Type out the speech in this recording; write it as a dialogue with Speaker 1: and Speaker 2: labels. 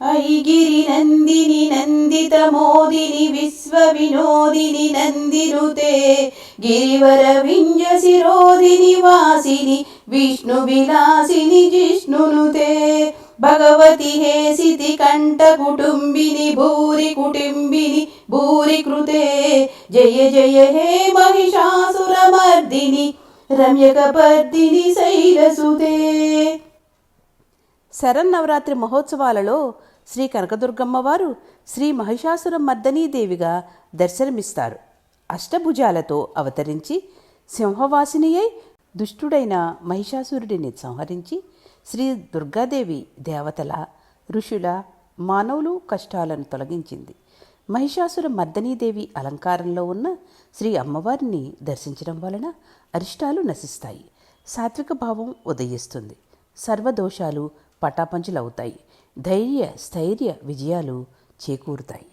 Speaker 1: ऐगिरि नन्दिनि नन्दितमोदिनि विश्वविनोदिनि नन्दिनुते गिरिवरविञ्जशिरोदिनि वासिनि विष्णुविलासिनि जिष्णुनुते भगवति हेसिति कण्ठकुटुम्बिनि भूरि कुटुम्बिनि भूरि कृते जय जय हे महिषासुरमर्दिनि रम्यकपर्दिनि शैलसुते. శరన్నవరాత్రి మహోత్సవాలలో శ్రీ కనకదుర్గమ్మవారు శ్రీ మహిషాసుర మర్దనీదేవిగా దర్శనమిస్తారు. అష్టభుజాలతో అవతరించి సింహవాసిని అయి దుష్టుడైన మహిషాసురుడిని సంహరించి శ్రీ దుర్గాదేవి దేవతల, ఋషుల, మానవులు కష్టాలను తొలగించింది. మహిషాసుర మర్దనీదేవి అలంకారంలో ఉన్న శ్రీ అమ్మవారిని దర్శించడం వలన అరిష్టాలు నశిస్తాయి, సాత్విక భావం ఉదయిస్తుంది, సర్వదోషాలు పటాపంచులవుతాయి, ధైర్య స్థైర్య విజయాలు చేకూరుతాయి.